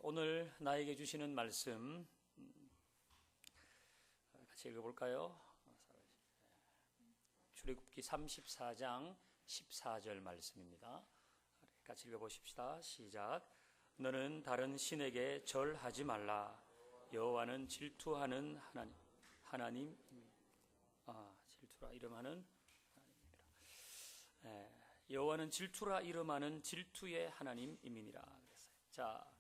오늘 나에게 주시는 말씀 같이 읽어볼까요? 출애굽기 34장 14절 말씀입니다. 같이 읽어보십시다. 시작. 너는 다른 신에게 절하지 말라. 여호와는 질투하는 하나님. 질투라 이름하는 하나님입니다. 여호와는 질투라 이름하는 질투의 하나님이니라 그랬어요. 자,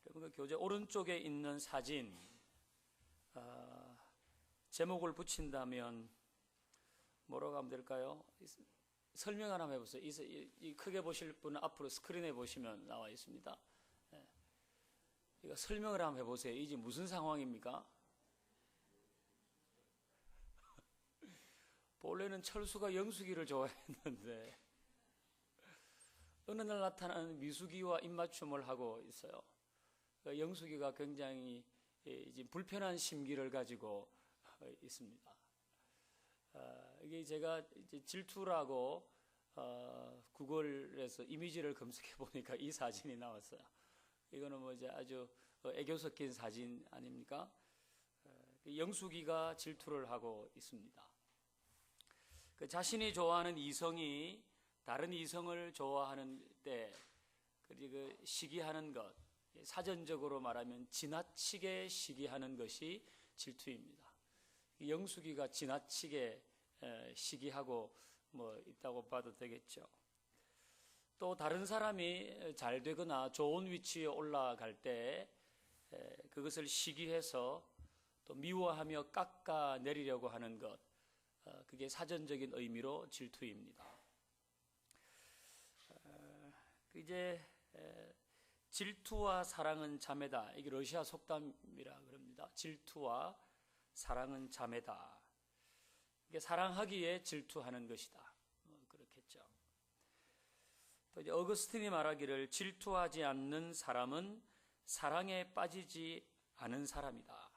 여러분 교재 오른쪽에 있는 사진 제목을 붙인다면 뭐라고 하면 될까요? 설명 하나 해보세요. 이 크게 보실 분은 앞으로 스크린에 보시면 나와 있습니다. 이거 설명을 한번 해보세요. 이게 무슨 상황입니까? 본래는 철수가 영숙이를 좋아했는데 어느 날 나타나는 미숙이와 입맞춤을 하고 있어요. 영숙이가 굉장히 이제 불편한 심기를 가지고 있습니다. 이게 제가 이제 질투라고 구글에서 이미지를 검색해 보니까 이 사진이 나왔어요. 이거는 뭐 이제 아주 애교 섞인 사진 아닙니까? 영숙이가 질투를 하고 있습니다. 그 자신이 좋아하는 이성이 다른 이성을 좋아하는 때 그리고 시기하는 것, 사전적으로 말하면 지나치게 시기하는 것이 질투입니다. 영숙이가 지나치게 시기하고 뭐 있다고 봐도 되겠죠. 또 다른 사람이 잘 되거나 좋은 위치에 올라갈 때 그것을 시기해서 또 미워하며 깎아내리려고 하는 것, 그게 사전적인 의미로 질투입니다. 이제 질투와 사랑은 자매다. 이게 러시아 속담이라 그럽니다. 질투와 사랑은 자매다. 이게 사랑하기에 질투하는 것이다. 그렇겠죠. 또 이제 어거스틴이 말하기를 질투하지 않는 사람은 사랑에 빠지지 않은 사람이다.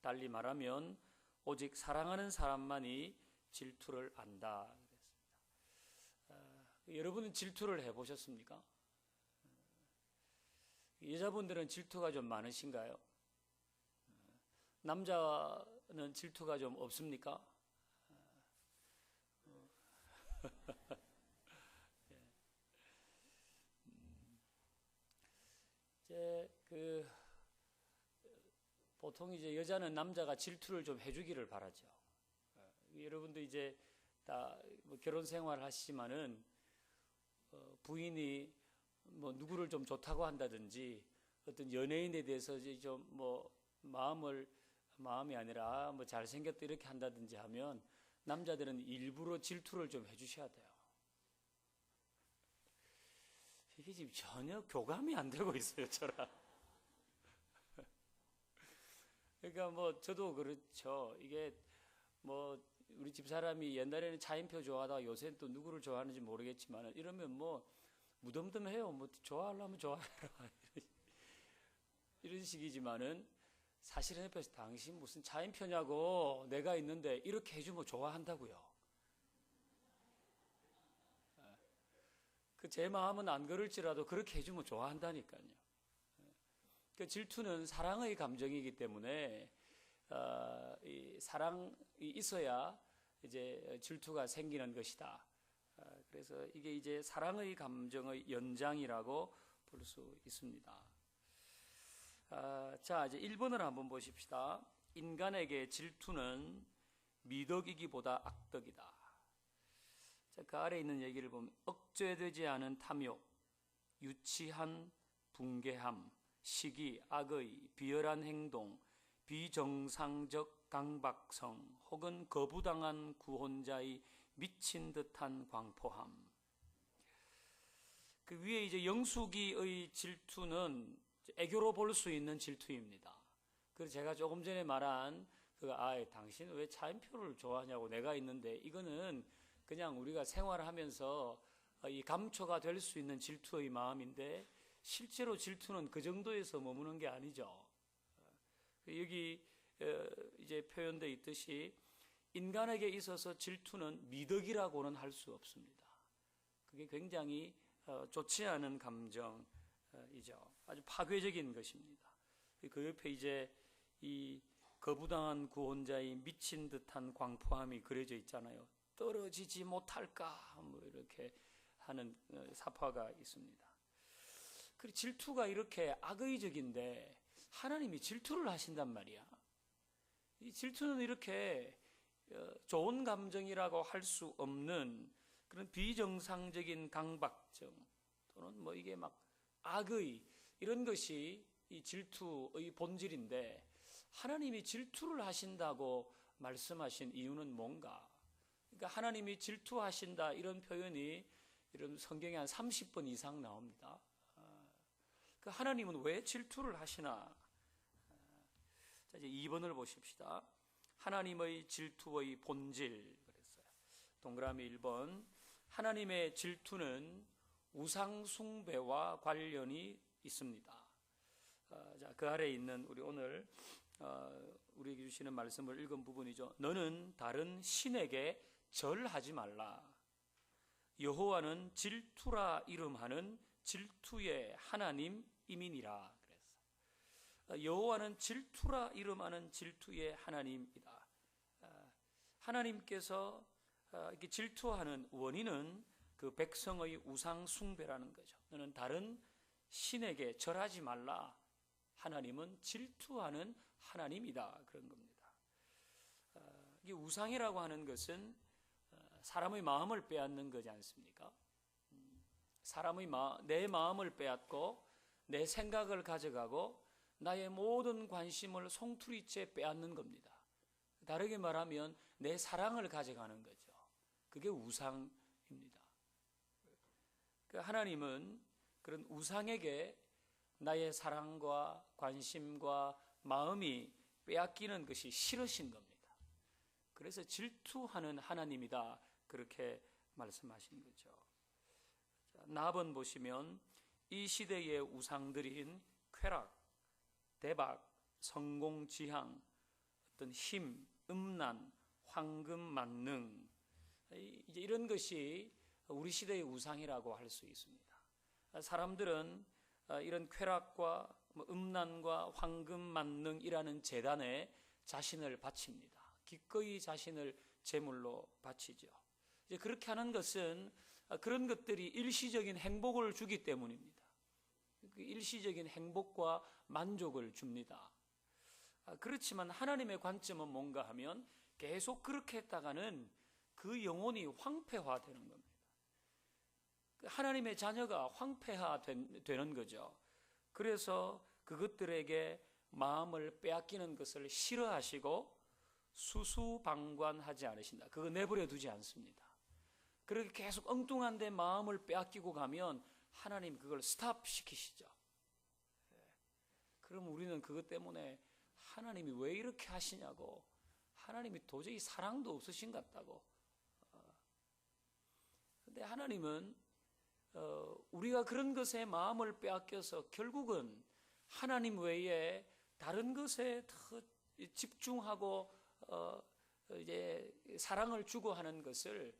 달리 말하면 오직 사랑하는 사람만이 질투를 안다. 여러분은 질투를 해보셨습니까? 여자분들은 질투가 좀 많으신가요? 남자는 질투가 좀 없습니까? 이제 보통 이제 여자는 남자가 질투를 좀 해주기를 바라죠. 여러분도 이제 다 뭐 결혼 생활 하시지만은 부인이 뭐 누구를 좀 좋다고 한다든지 어떤 연예인에 대해서 이제 좀 뭐 마음이 아니라 뭐 잘생겼다 이렇게 한다든지 하면 남자들은 일부러 질투를 좀 해주셔야 돼요. 이게 지금 전혀 교감이 안 되고 있어요, 저랑. 그러니까 뭐 저도 그렇죠. 이게 뭐 우리 집사람이 옛날에는 차인표 좋아하다가 요새는 또 누구를 좋아하는지 모르겠지만 이러면 뭐 무덤덤해요. 뭐 좋아하려면 좋아해라. 이런 식이지만은 사실은 옆에서 당신 무슨 차인표냐고 내가 있는데 이렇게 해주면 좋아한다고요. 제 마음은 안 그럴지라도 그렇게 해주면 좋아한다니까요. 그 질투는 사랑의 감정이기 때문에 이 사랑이 있어야 이제 질투가 생기는 것이다. 그래서 이게 이제 사랑의 감정의 연장이라고 볼 수 있습니다. 자, 이제 1번을 한번 보십시다. 인간에게 질투는 미덕이기보다 악덕이다. 자, 그 아래 있는 얘기를 보면 억제되지 않은 탐욕, 유치한 붕괴함, 시기, 악의, 비열한 행동, 비정상적 강박성, 혹은 거부당한 구혼자의 미친 듯한 광포함. 그 위에 이제 영숙이의 질투는 애교로 볼 수 있는 질투입니다. 그래서 제가 조금 전에 말한 당신 왜 차인표를 좋아하냐고 내가 있는데 이거는 그냥 우리가 생활하면서 이 감초가 될 수 있는 질투의 마음인데 실제로 질투는 그 정도에서 머무는 게 아니죠. 여기 이제 표현되어 있듯이 인간에게 있어서 질투는 미덕이라고는 할 수 없습니다. 그게 굉장히 좋지 않은 감정이죠. 아주 파괴적인 것입니다. 그 옆에 이제 이 거부당한 구원자의 미친 듯한 광포함이 그려져 있잖아요. 떨어지지 못할까 뭐 이렇게 하는 사파가 있습니다. 그리고 질투가 이렇게 악의적인데 하나님이 질투를 하신단 말이야. 이 질투는 이렇게 좋은 감정이라고 할 수 없는 그런 비정상적인 강박증 또는 뭐 이게 막 악의 이런 것이 이 질투의 본질인데 하나님이 질투를 하신다고 말씀하신 이유는 뭔가? 그러니까 하나님이 질투하신다 이런 표현이 이런 성경에 한 30번 이상 나옵니다. 그 하나님은 왜 질투를 하시나? 자, 이제 2번을 보십시다. 하나님의 질투의 본질 그랬어요. 동그라미 1번. 하나님의 질투는 우상 숭배와 관련이 있습니다. 자, 그 아래에 있는 우리 오늘 우리에게 주시는 말씀을 읽은 부분이죠. 너는 다른 신에게 절하지 말라. 여호와는 질투라 이름하는 질투의 하나님이니라. 그래서 여호와는 질투라 이름하는 질투의 하나님이다. 하나님께서 이렇게 질투하는 원인은 그 백성의 우상 숭배라는 거죠. 너는 다른 신에게 절하지 말라. 하나님은 질투하는 하나님이다. 그런 겁니다. 이 우상이라고 하는 것은 사람의 마음을 빼앗는 거지 않습니까? 내 마음을 빼앗고 내 생각을 가져가고 나의 모든 관심을 송투리째 빼앗는 겁니다. 다르게 말하면 내 사랑을 가져가는 거죠. 그게 우상입니다. 하나님은 그런 우상에게 나의 사랑과 관심과 마음이 빼앗기는 것이 싫으신 겁니다. 그래서 질투하는 하나님이다. 그렇게 말씀하신 거죠. 나번 보시면 이 시대의 우상들인 쾌락, 대박, 성공, 지향, 어떤 힘, 음란, 황금, 만능 이제 이런 것이 우리 시대의 우상이라고 할 수 있습니다. 사람들은 이런 쾌락과 음란과 황금, 만능이라는 재단에 자신을 바칩니다. 기꺼이 자신을 제물로 바치죠. 이제 그렇게 하는 것은 그런 것들이 일시적인 행복을 주기 때문입니다. 일시적인 행복과 만족을 줍니다. 그렇지만 하나님의 관점은 뭔가 하면 계속 그렇게 했다가는 그 영혼이 황폐화되는 겁니다. 하나님의 자녀가 황폐화되는 거죠. 그래서 그것들에게 마음을 빼앗기는 것을 싫어하시고 수수방관하지 않으신다. 그거 내버려 두지 않습니다. 그렇게 계속 엉뚱한 데 마음을 빼앗기고 가면 하나님 그걸 스탑시키시죠. 그럼 우리는 그것 때문에 하나님이 왜 이렇게 하시냐고, 하나님이 도저히 사랑도 없으신 것 같다고. 근데 하나님은 우리가 그런 것에 마음을 빼앗겨서 결국은 하나님 외에 다른 것에 더 집중하고 이제 사랑을 주고 하는 것을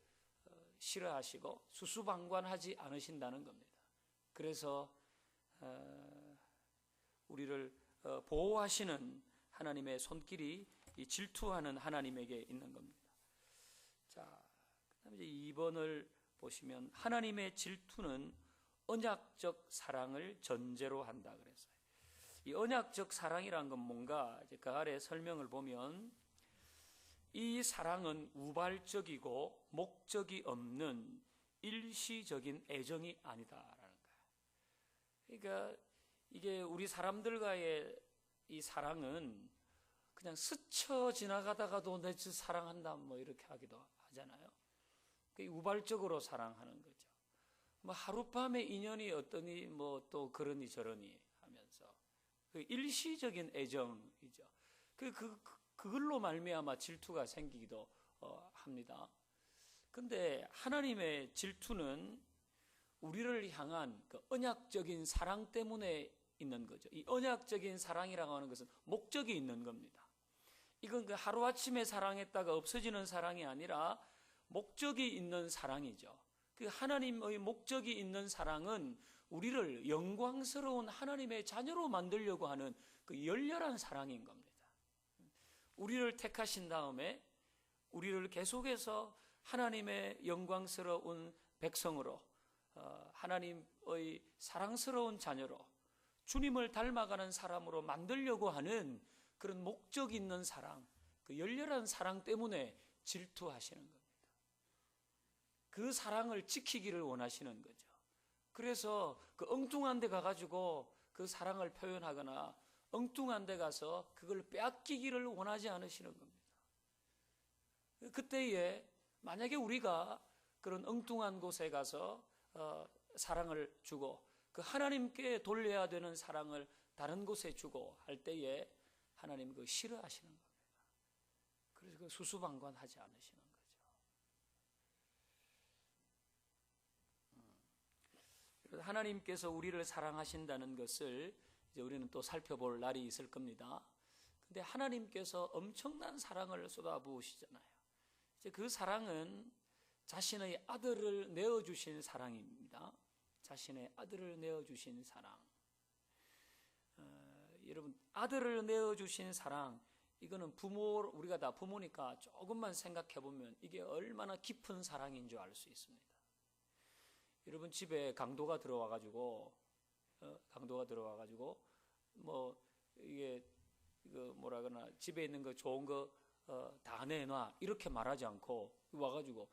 싫어하시고 수수방관하지 않으신다는 겁니다. 그래서 우리를 보호하시는 하나님의 손길이 이 질투하는 하나님에게 있는 겁니다. 자, 그다음에 이제 2번을 보시면 하나님의 질투는 언약적 사랑을 전제로 한다 그랬어요. 이 언약적 사랑이란 건 뭔가 이제 그 아래 설명을 보면 이 사랑은 우발적이고 목적이 없는 일시적인 애정이 아니다라는 거예요. 그러니까 이게 우리 사람들과의 이 사랑은 그냥 스쳐 지나가다가도 내 사랑한다 뭐 이렇게 하기도 하잖아요. 우발적으로 사랑하는 거죠. 뭐 하룻밤에 인연이 어떠니 뭐 또 그러니 저러니 하면서 그 일시적인 애정이죠. 그걸로 말미암아 질투가 생기기도 합니다. 근데 하나님의 질투는 우리를 향한 그 언약적인 사랑 때문에 있는 거죠. 이 언약적인 사랑이라고 하는 것은 목적이 있는 겁니다. 이건 그 하루아침에 사랑했다가 없어지는 사랑이 아니라 목적이 있는 사랑이죠. 그 하나님의 목적이 있는 사랑은 우리를 영광스러운 하나님의 자녀로 만들려고 하는 그 열렬한 사랑인 겁니다. 우리를 택하신 다음에 우리를 계속해서 하나님의 영광스러운 백성으로, 하나님의 사랑스러운 자녀로, 주님을 닮아가는 사람으로 만들려고 하는 그런 목적 있는 사랑, 그 열렬한 사랑 때문에 질투하시는 겁니다. 그 사랑을 지키기를 원하시는 거죠. 그래서 그 엉뚱한 데 가가지고 그 사랑을 표현하거나 엉뚱한 데 가서 그걸 빼앗기기를 원하지 않으시는 겁니다. 그때에 만약에 우리가 그런 엉뚱한 곳에 가서 사랑을 주고 그 하나님께 돌려야 되는 사랑을 다른 곳에 주고 할 때에 하나님 그 싫어하시는 겁니다. 그래서 그 수수방관하지 않으시는 거죠. 하나님께서 우리를 사랑하신다는 것을 이제 우리는 또 살펴볼 날이 있을 겁니다. 근데 하나님께서 엄청난 사랑을 쏟아부으시잖아요. 이제 그 사랑은 자신의 아들을 내어주신 사랑입니다. 자신의 아들을 내어주신 사랑. 여러분, 아들을 내어주신 사랑, 이거는 우리가 다 부모니까 조금만 생각해 보면 이게 얼마나 깊은 사랑인 줄 알 수 있습니다. 여러분, 집에 강도가 들어와가지고 뭐 이게 뭐라 그러나 집에 있는 거 좋은 거 다 내놔 이렇게 말하지 않고 와가지고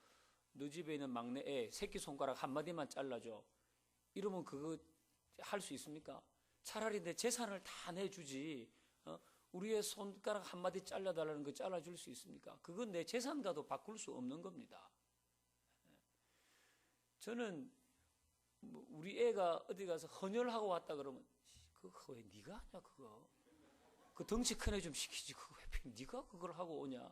너 집에 있는 막내 애 새끼손가락 한마디만 잘라줘 이러면 그거 할 수 있습니까? 차라리 내 재산을 다 내주지 우리의 손가락 한마디 잘라달라는 거 잘라줄 수 있습니까? 그건 내 재산과도 바꿀 수 없는 겁니다. 저는 우리 애가 어디 가서 헌혈하고 왔다 그러면 그거 왜 네가 하냐 그거 그 덩치 큰 애 좀 시키지 그거 왜 네가 그걸 하고 오냐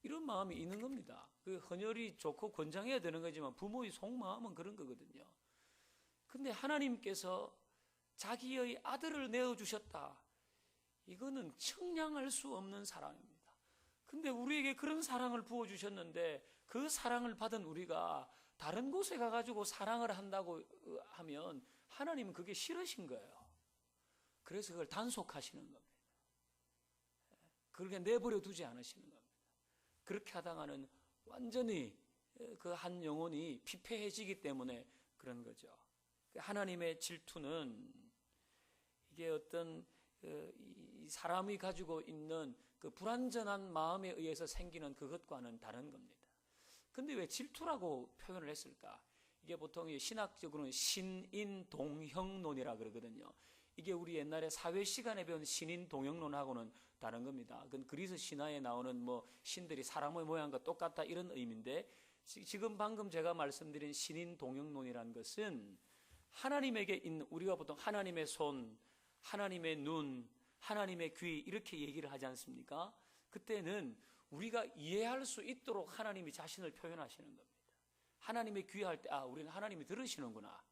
이런 마음이 있는 겁니다. 그 헌혈이 좋고 권장해야 되는 거지만 부모의 속마음은 그런 거거든요. 근데 하나님께서 자기의 아들을 내어주셨다. 이거는 측량할 수 없는 사랑입니다. 근데 우리에게 그런 사랑을 부어주셨는데 그 사랑을 받은 우리가 다른 곳에 가가지고 사랑을 한다고 하면 하나님은 그게 싫으신 거예요. 그래서 그걸 단속하시는 겁니다. 그렇게 내버려 두지 않으시는 겁니다. 그렇게 하다가는 완전히 그 한 영혼이 피폐해지기 때문에 그런 거죠. 하나님의 질투는 이게 어떤 이 사람이 가지고 있는 그 불완전한 마음에 의해서 생기는 그것과는 다른 겁니다. 근데 왜 질투라고 표현을 했을까? 이게 보통 신학적으로는 신인동형론이라 그러거든요. 이게 우리 옛날에 사회 시간에 배운 신인동형론하고는 다른 겁니다. 그건 그리스 신화에 나오는 뭐 신들이 사람의 모양과 똑같다 이런 의미인데 지금 방금 제가 말씀드린 신인동형론이라는 것은 하나님에게 있는 우리가 보통 하나님의 손, 하나님의 눈, 하나님의 귀 이렇게 얘기를 하지 않습니까? 그때는 우리가 이해할 수 있도록 하나님이 자신을 표현하시는 겁니다. 하나님의 귀 할 때 우리는 하나님이 들으시는구나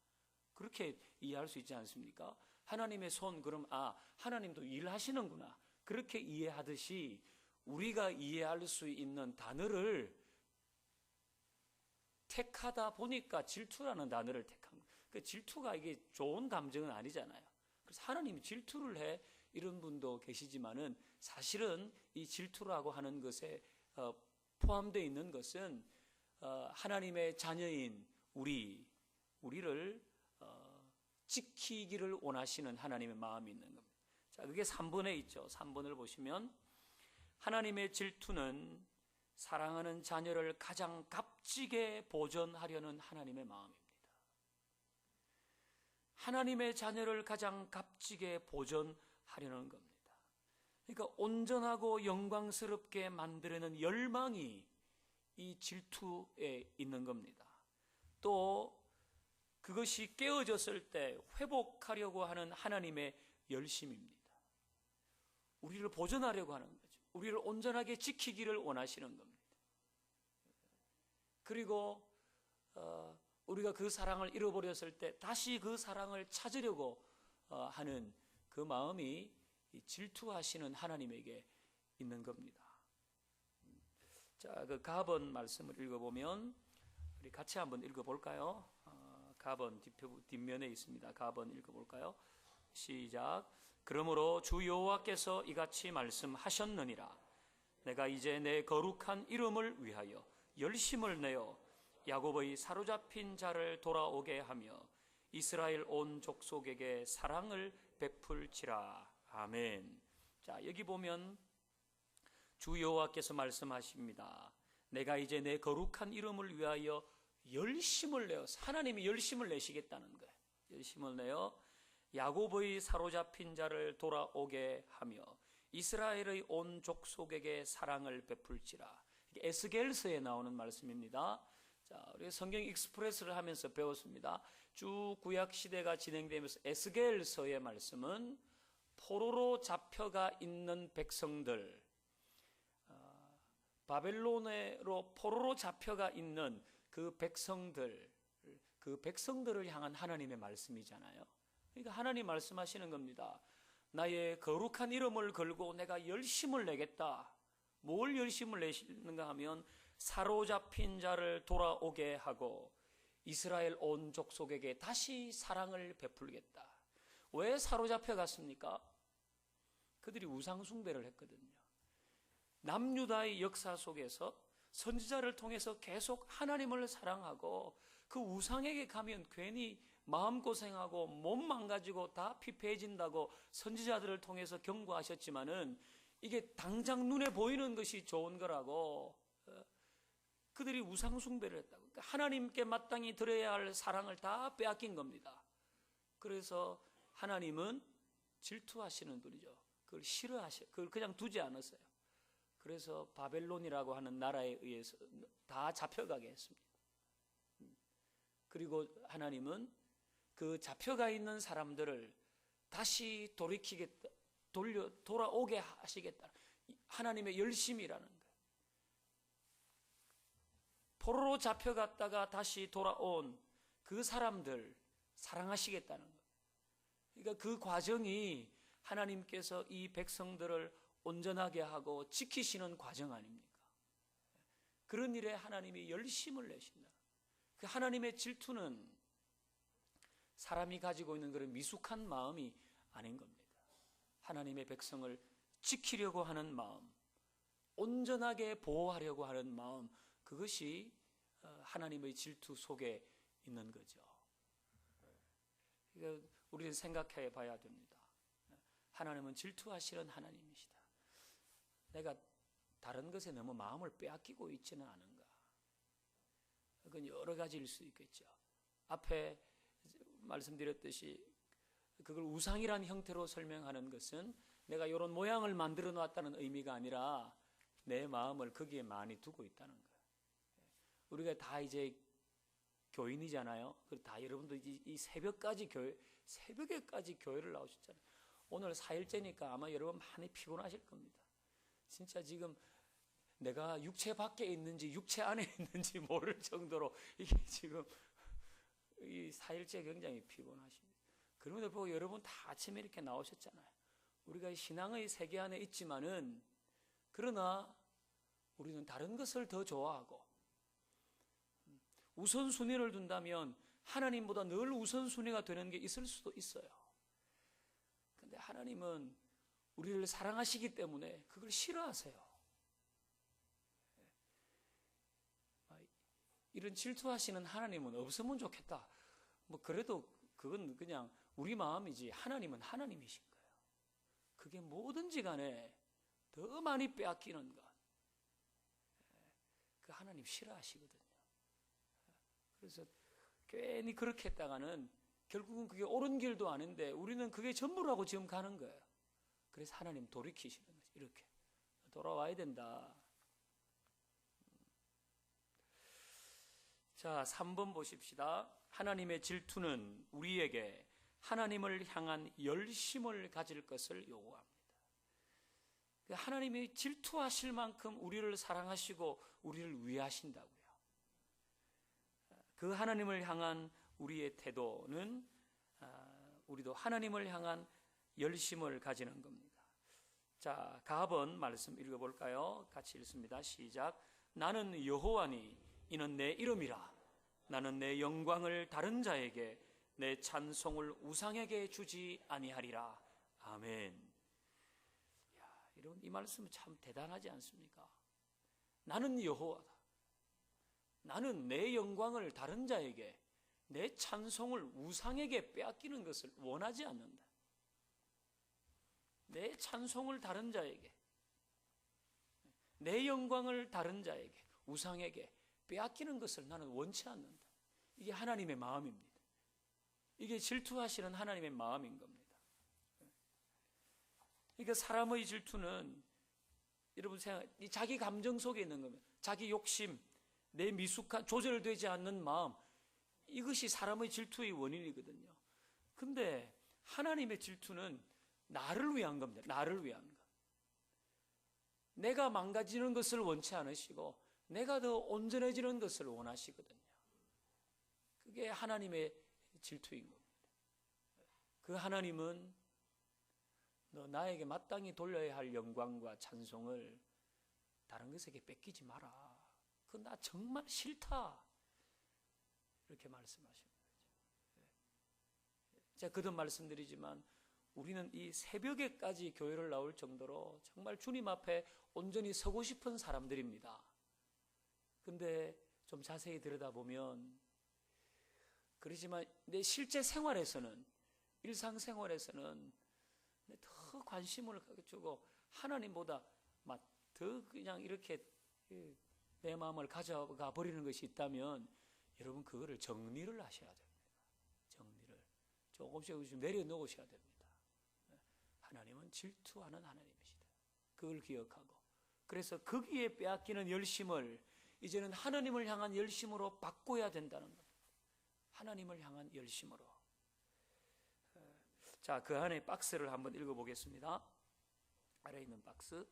그렇게 이해할 수 있지 않습니까? 하나님의 손 그럼 하나님도 일하시는구나 그렇게 이해하듯이 우리가 이해할 수 있는 단어를 택하다 보니까 질투라는 단어를 택한 거예요. 그 질투가 이게 좋은 감정은 아니잖아요. 그래서 하나님이 질투를 해 이런 분도 계시지만은 사실은 이 질투라고 하는 것에 포함되어 있는 것은 하나님의 자녀인 우리를 지키기를 원하시는 하나님의 마음이 있는 겁니다. 자, 그게 3번에 있죠. 3번을 보시면 하나님의 질투는 사랑하는 자녀를 가장 값지게 보존하려는 하나님의 마음입니다. 하나님의 자녀를 가장 값지게 보존하려는 겁니다. 그러니까 온전하고 영광스럽게 만들려는 열망이 이 질투에 있는 겁니다. 또 그것이 깨어졌을 때 회복하려고 하는 하나님의 열심입니다. 우리를 보존하려고 하는 거죠. 우리를 온전하게 지키기를 원하시는 겁니다. 그리고 우리가 그 사랑을 잃어버렸을 때 다시 그 사랑을 찾으려고 하는 그 마음이 질투하시는 하나님에게 있는 겁니다. 자, 그 가번 말씀을 읽어보면 우리 같이 한번 읽어볼까요? 가번 뒷면에 있습니다. 가번 읽어볼까요? 시작. 그러므로 주 여호와께서 이같이 말씀하셨느니라. 내가 이제 내 거룩한 이름을 위하여 열심을 내어 야곱의 사로잡힌 자를 돌아오게 하며 이스라엘 온 족속에게 사랑을 베풀지라. 아멘. 자, 여기 보면 주 여호와께서 말씀하십니다. 내가 이제 내 거룩한 이름을 위하여 열심을 내어, 하나님이 열심을 내시겠다는 거예요. 열심을 내어 야곱의 사로잡힌 자를 돌아오게 하며 이스라엘의 온 족속에게 사랑을 베풀지라. 에스겔서에 나오는 말씀입니다. 자, 우리 성경 익스프레스를 하면서 배웠습니다. 쭉 구약 시대가 진행되면서 에스겔서의 말씀은 포로로 잡혀가 있는 백성들, 바벨론으로 포로로 잡혀가 있는 그 백성들을 향한 하나님의 말씀이잖아요. 그러니까 하나님 말씀하시는 겁니다. 나의 거룩한 이름을 걸고 내가 열심을 내겠다. 뭘 열심을 내시는가 하면 사로잡힌 자를 돌아오게 하고 이스라엘 온 족속에게 다시 사랑을 베풀겠다. 왜 사로잡혀 갔습니까? 그들이 우상 숭배를 했거든요. 남유다의 역사 속에서 선지자를 통해서 계속 하나님을 사랑하고 그 우상에게 가면 괜히 마음고생하고 몸 망가지고 다 피폐해진다고 선지자들을 통해서 경고하셨지만은 이게 당장 눈에 보이는 것이 좋은 거라고 그들이 우상 숭배를 했다고. 그러니까 하나님께 마땅히 드려야 할 사랑을 다 빼앗긴 겁니다. 그래서 하나님은 질투하시는 분이죠. 그걸 싫어하셔. 그걸 그냥 두지 않았어요. 그래서 바벨론이라고 하는 나라에 의해서 다 잡혀가게 했습니다. 그리고 하나님은 그 잡혀가 있는 사람들을 다시 돌이키겠다, 돌아오게 하시겠다. 하나님의 열심이라는 거예요. 포로로 잡혀갔다가 다시 돌아온 그 사람들 사랑하시겠다는 거예요. 그러니까 그 과정이 하나님께서 이 백성들을 온전하게 하고 지키시는 과정 아닙니까? 그런 일에 하나님이 열심을 내신다. 그 하나님의 질투는 사람이 가지고 있는 그런 미숙한 마음이 아닌 겁니다. 하나님의 백성을 지키려고 하는 마음, 온전하게 보호하려고 하는 마음, 그것이 하나님의 질투 속에 있는 거죠. 그러니까 우리는 생각해 봐야 됩니다. 하나님은 질투하시는 하나님이시다. 내가 다른 것에 너무 마음을 빼앗기고 있지는 않은가? 그건 여러 가지일 수 있겠죠. 앞에 말씀드렸듯이 그걸 우상이라는 형태로 설명하는 것은 내가 이런 모양을 만들어 놨다는 의미가 아니라 내 마음을 거기에 많이 두고 있다는 거예요. 우리가 다 이제 교인이잖아요. 다 여러분도 이 새벽에까지 교회를 나오셨잖아요. 오늘 4일째니까 아마 여러분 많이 피곤하실 겁니다. 진짜 지금 내가 육체 밖에 있는지 육체 안에 있는지 모를 정도로 이게 지금 이 4일째 굉장히 피곤하십니다. 그럼에도 불구하고 여러분 다 아침에 이렇게 나오셨잖아요. 우리가 신앙의 세계 안에 있지만은 그러나 우리는 다른 것을 더 좋아하고 우선순위를 둔다면 하나님보다 늘 우선순위가 되는 게 있을 수도 있어요. 근데 하나님은 우리를 사랑하시기 때문에 그걸 싫어하세요. 이런 질투하시는 하나님은 없으면 좋겠다. 그래도 그건 그냥 우리 마음이지 하나님은 하나님이신 거예요. 그게 뭐든지 간에 더 많이 빼앗기는 것. 그 하나님 싫어하시거든요. 그래서 괜히 그렇게 했다가는 결국은 그게 옳은 길도 아닌데 우리는 그게 전부라고 지금 가는 거예요. 그래서 하나님 돌이키시는 거죠. 이렇게 돌아와야 된다. 자, 3번 보십시다. 하나님의 질투는 우리에게 하나님을 향한 열심을 가질 것을 요구합니다. 하나님이 질투하실 만큼 우리를 사랑하시고 우리를 위하신다고요. 그 하나님을 향한 우리의 태도는 우리도 하나님을 향한 열심을 가지는 겁니다. 자, 가번 말씀 읽어볼까요? 같이 읽습니다. 시작. 나는 여호와니 이는 내 이름이라. 나는 내 영광을 다른 자에게, 내 찬송을 우상에게 주지 아니하리라. 아멘. 여러분, 이 말씀은 참 대단하지 않습니까? 나는 여호와다. 나는 내 영광을 다른 자에게, 내 찬송을 우상에게 빼앗기는 것을 원하지 않는다. 내 찬송을 다른 자에게, 내 영광을 다른 자에게, 우상에게 빼앗기는 것을 나는 원치 않는다. 이게 하나님의 마음입니다. 이게 질투하시는 하나님의 마음인 겁니다. 그러니까 사람의 질투는 여러분 생각, 자기 감정 속에 있는 겁니다. 자기 욕심, 내 미숙한 조절되지 않는 마음, 이것이 사람의 질투의 원인이거든요. 근데 하나님의 질투는 나를 위한 겁니다. 나를 위한 것. 내가 망가지는 것을 원치 않으시고 내가 더 온전해지는 것을 원하시거든요. 그게 하나님의 질투인 겁니다. 그 하나님은 너 나에게 마땅히 돌려야 할 영광과 찬송을 다른 것에게 뺏기지 마라. 그건 나 정말 싫다. 이렇게 말씀하십니다. 제가 거듭 말씀드리지만 우리는 이 새벽에까지 교회를 나올 정도로 정말 주님 앞에 온전히 서고 싶은 사람들입니다. 근데 좀 자세히 들여다보면 그렇지만 내 실제 생활에서는, 일상생활에서는 더 관심을 주고 하나님보다 더 그냥 이렇게 내 마음을 가져가 버리는 것이 있다면 여러분 그거를 정리를 하셔야 됩니다. 정리를 조금씩 내려놓으셔야 됩니다. 하나님은 질투하는 하나님이시다. 그걸 기억하고, 그래서 거기에 빼앗기는 열심을 이제는 하나님을 향한 열심으로 바꿔야 된다는 겁니다. 하나님을 향한 열심으로. 자, 그 안에 박스를 한번 읽어보겠습니다. 아래에 있는 박스.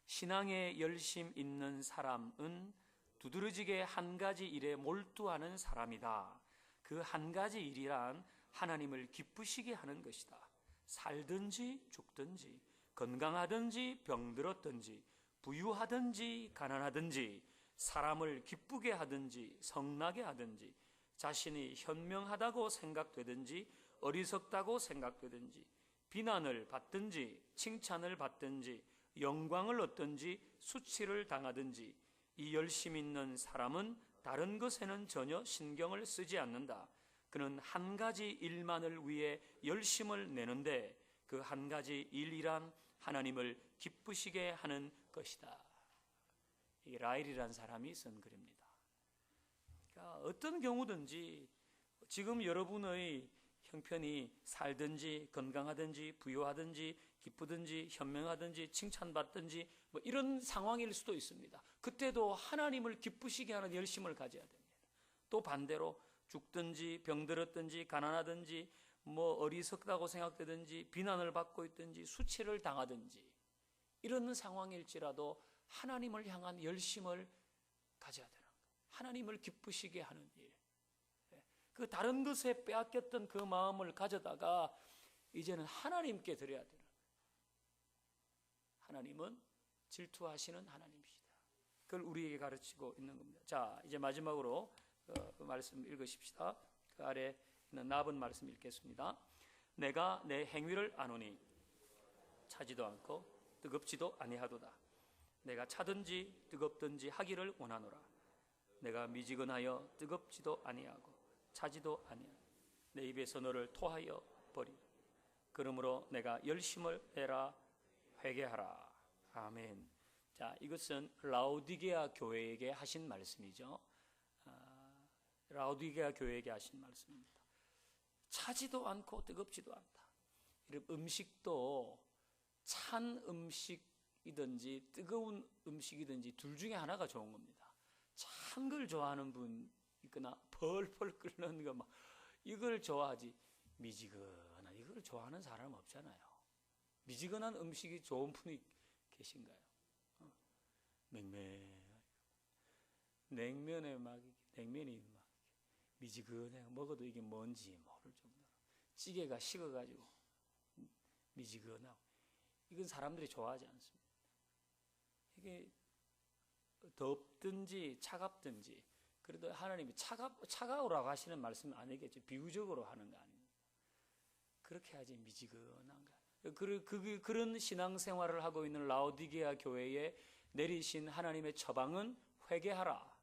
신앙에 열심 있는 사람은 두드러지게 한 가지 일에 몰두하는 사람이다. 그 한 가지 일이란 하나님을 기쁘시게 하는 것이다. 살든지 죽든지, 건강하든지 병들었든지, 부유하든지 가난하든지, 사람을 기쁘게 하든지 성나게 하든지, 자신이 현명하다고 생각되든지 어리석다고 생각되든지, 비난을 받든지 칭찬을 받든지 영광을 얻든지 수치를 당하든지, 이 열심 있는 사람은 다른 것에는 전혀 신경을 쓰지 않는다. 그는 한 가지 일만을 위해 열심을 내는데 그 한 가지 일이란 하나님을 기쁘시게 하는 것이다. 이 라일이라는 사람이 쓴 글입니다. 그러니까 어떤 경우든지 지금 여러분의 형편이 살든지 건강하든지 부유하든지 기쁘든지 현명하든지 칭찬받든지 뭐 이런 상황일 수도 있습니다. 그때도 하나님을 기쁘시게 하는 열심을 가져야 됩니다. 또 반대로 죽든지 병들었든지 가난하든지 뭐 어리석다고 생각되든지 비난을 받고 있든지 수치를 당하든지 이런 상황일지라도 하나님을 향한 열심을 가져야 되는 거예요. 하나님을 기쁘시게 하는 일. 그 다른 것에 빼앗겼던 그 마음을 가져다가 이제는 하나님께 드려야 되는 거예요. 하나님은 질투하시는 하나님이시다. 그걸 우리에게 가르치고 있는 겁니다. 자, 이제 마지막으로 말씀 읽으십시다. 그 아래 있는 나본 말씀 읽겠습니다. 내가 내 행위를 아노니 차지도 않고 뜨겁지도 아니하도다. 내가 차든지 뜨겁든지 하기를 원하노라. 내가 미지근하여 뜨겁지도 아니하고 차지도 아니하고 내 입에서 너를 토하여 버리라. 그러므로 내가 열심을 내라 회개하라. 아멘. 자, 이것은 라오디게아 교회에게 하신 말씀이죠. 라오디게아 교회에게 하신 말씀입니다. 차지도 않고 뜨겁지도 않다. 음식도 찬 음식이든지 뜨거운 음식이든지 둘 중에 하나가 좋은 겁니다. 찬 걸 좋아하는 분 있거나 펄펄 끓는 거 막 이걸 좋아하지, 미지근한 이걸 좋아하는 사람 없잖아요. 미지근한 음식이 좋은 분이 계신가요? 냉면이 막 미지근해 먹어도 이게 뭔지 모를 정도로 찌개가 식어가지고 미지근하고 이건 사람들이 좋아하지 않습니다. 이게 덥든지 차갑든지 그래도 하나님이 차가우라고 하시는 말씀은 아니겠죠. 비유적으로 하는 거 아닙니까? 그렇게 하지 미지근한가. 그런 신앙생활을 하고 있는 라오디게아 교회에 내리신 하나님의 처방은 회개하라,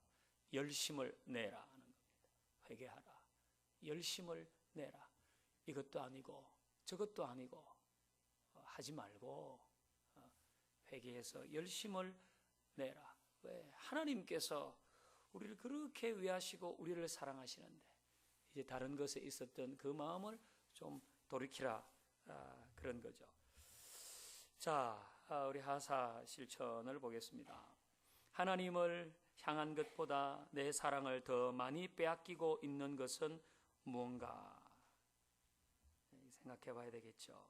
열심을 내라 하는 겁니다. 회개하라, 열심을 내라. 이것도 아니고 저것도 아니고 하지 말고 회개해서 열심을 내라. 왜? 하나님께서 우리를 그렇게 위하시고 우리를 사랑하시는데 이제 다른 것에 있었던 그 마음을 좀 돌이키라, 그런 거죠. 자, 우리 하사 실천을 보겠습니다. 하나님을 향한 것보다 내 사랑을 더 많이 빼앗기고 있는 것은 무언가 생각해 봐야 되겠죠.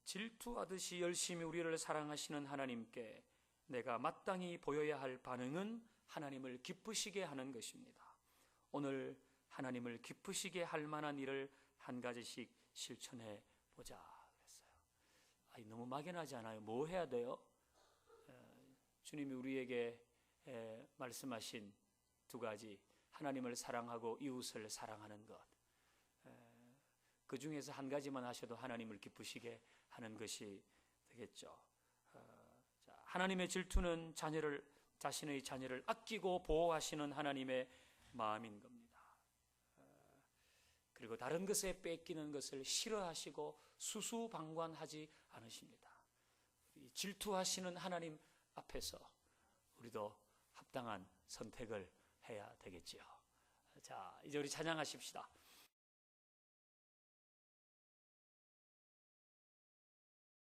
질투하듯이 열심히 우리를 사랑하시는 하나님께 내가 마땅히 보여야 할 반응은 하나님을 기쁘시게 하는 것입니다. 오늘 하나님을 기쁘시게 할 만한 일을 한 가지씩 실천해 보자 그랬어요. 너무 막연하지 않아요? 뭐 해야 돼요? 주님이 우리에게 말씀하신 두 가지, 하나님을 사랑하고 이웃을 사랑하는 것, 그 중에서 한 가지만 하셔도 하나님을 기쁘시게 하는 것이 되겠죠. 하나님의 질투는 자신의 자녀를 아끼고 보호하시는 하나님의 마음인 겁니다. 그리고 다른 것에 뺏기는 것을 싫어하시고 수수방관하지 않으십니다. 질투하시는 하나님 앞에서 우리도 합당한 선택을 해야 되겠지요. 자, 이제 우리 찬양하십시다.